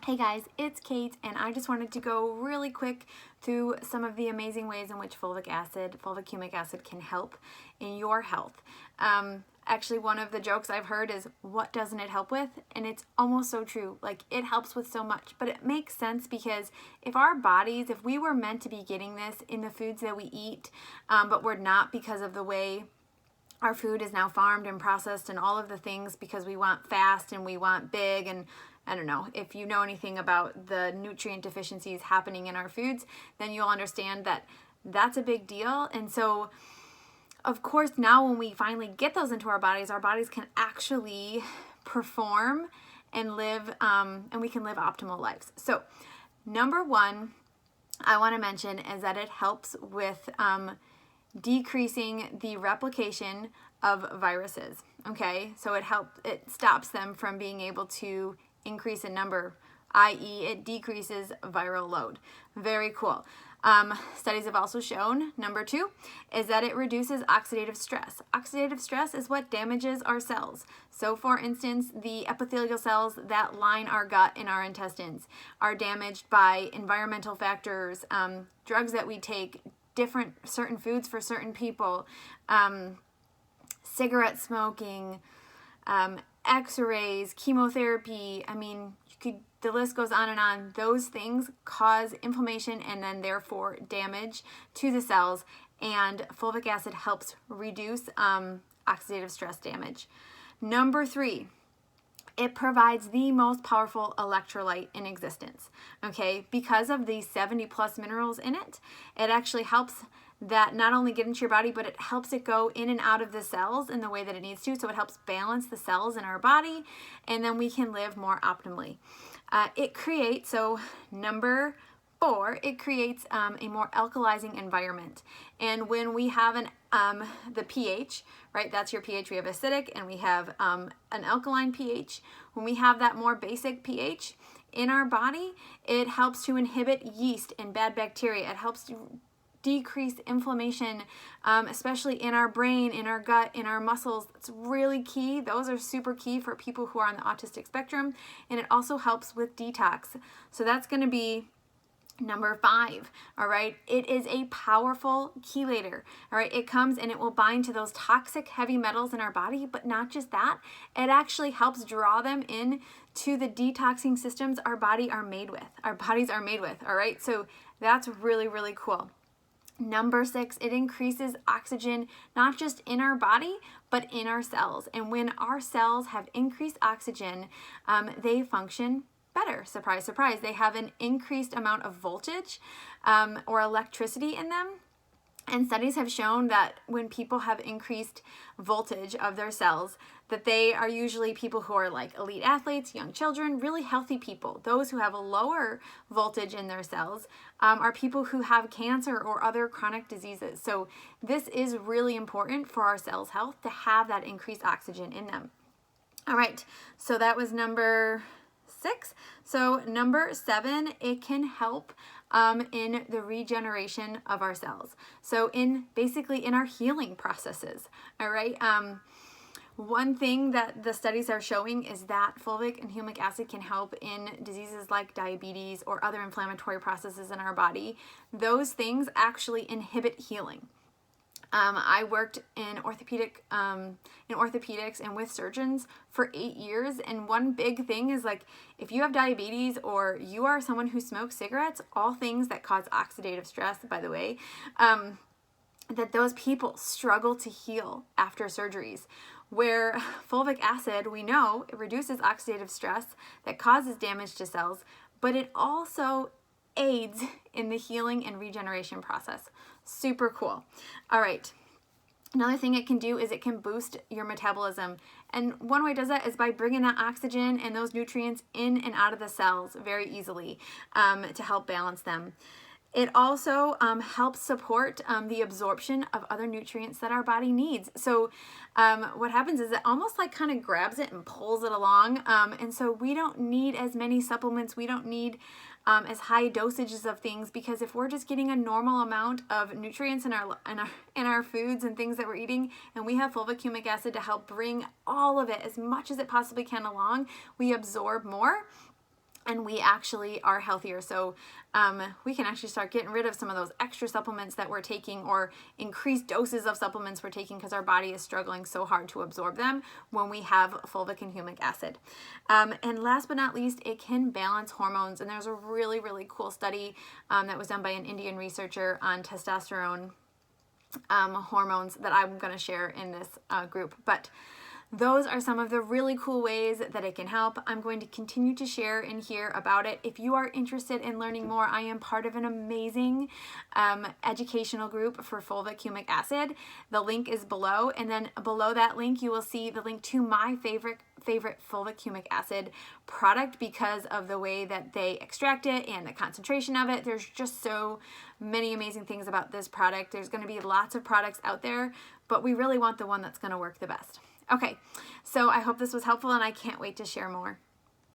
Hey guys, it's Kate, and I just wanted to go really quick through some of the amazing ways in which fulvic humic acid can help in your health. Actually, one of the jokes I've heard is, what doesn't it help with? And it's almost so true. Like, it helps with so much, but it makes sense because if we were meant to be getting this in the foods that we eat, but we're not because of the way our food is now farmed and processed and all of the things, because we want fast and we want big, and I don't know, if you know anything about the nutrient deficiencies happening in our foods, then you'll understand that that's a big deal. And so, of course, now when we finally get those into our bodies can actually perform and live, and we can live optimal lives. So, number one I want to mention is that it helps with decreasing the replication of viruses. Okay, so it stops them from being able to increase in number, i.e. it decreases viral load. Very cool. Studies have also shown, number two, is that it reduces oxidative stress. Oxidative stress is what damages our cells. So for instance, the epithelial cells that line our gut and our intestines are damaged by environmental factors, drugs that we take, certain foods for certain people, cigarette smoking, x-rays, chemotherapy. I mean, the list goes on and on. Those things cause inflammation and then therefore damage to the cells, and fulvic acid helps reduce oxidative stress damage. Number three, it provides the most powerful electrolyte in existence. Okay, because of the 70 plus minerals in it, it actually helps that not only get into your body, but it helps it go in and out of the cells in the way that it needs to. So it helps balance the cells in our body, and then we can live more optimally. Number four, it creates a more alkalizing environment. And when we have the pH, right, that's your pH. We have acidic and we have an alkaline pH. When we have that more basic pH in our body, it helps to inhibit yeast and bad bacteria. It helps to decrease inflammation, especially in our brain, in our gut, in our muscles. It's really key. Those are super key for people who are on the autistic spectrum. And it also helps with detox. So that's going to be number five. All right. It is a powerful chelator. All right. It comes and it will bind to those toxic heavy metals in our body, but not just that. It actually helps draw them in to the detoxing systems our bodies are made with. All right. So that's really, really cool. Number six, it increases oxygen, not just in our body, but in our cells. And when our cells have increased oxygen, they function better. Surprise, surprise. They have an increased amount of voltage or electricity in them. And studies have shown that when people have increased voltage of their cells, that they are usually people who are like elite athletes, young children, really healthy people. Those who have a lower voltage in their cells are people who have cancer or other chronic diseases. So this is really important for our cells' health to have that increased oxygen in them. All right, so that was number six. So number seven, it can help in the regeneration of our cells. So basically in our healing processes. All right. One thing that the studies are showing is that fulvic and humic acid can help in diseases like diabetes or other inflammatory processes in our body. Those things actually inhibit healing. I worked in orthopedics and with surgeons for 8 years. And one big thing is, like, if you have diabetes or you are someone who smokes cigarettes, all things that cause oxidative stress, by the way, that those people struggle to heal after surgeries. Where fulvic acid, we know, it reduces oxidative stress that causes damage to cells, but it also aids in the healing and regeneration process. Super cool. All right. Another thing it can do is it can boost your metabolism. And one way it does that is by bringing that oxygen and those nutrients in and out of the cells very easily to help balance them. It also helps support the absorption of other nutrients that our body needs. So what happens is it almost like kind of grabs it and pulls it along. And so we don't need as many supplements. We don't need as high dosages of things, because if we're just getting a normal amount of nutrients in our foods and things that we're eating, and we have fulvic humic acid to help bring all of it, as much as it possibly can, along, we absorb more. and we actually are healthier. So we can actually start getting rid of some of those extra supplements that we're taking, or increased doses of supplements we're taking, because our body is struggling so hard to absorb them when we have fulvic and humic acid. And last but not least, it can balance hormones. And there's a really, really cool study that was done by an Indian researcher on testosterone hormones that I'm going to share in this group. But those are some of the really cool ways that it can help. I'm going to continue to share in here about it. If you are interested in learning more, I am part of an amazing educational group for fulvic humic acid. The link is below, and then below that link you will see the link to my favorite fulvic humic acid product, because of the way that they extract it and the concentration of it. There's just so many amazing things about this product. There's going to be lots of products out there, but we really want the one that's going to work the best. Okay, so I hope this was helpful, and I can't wait to share more.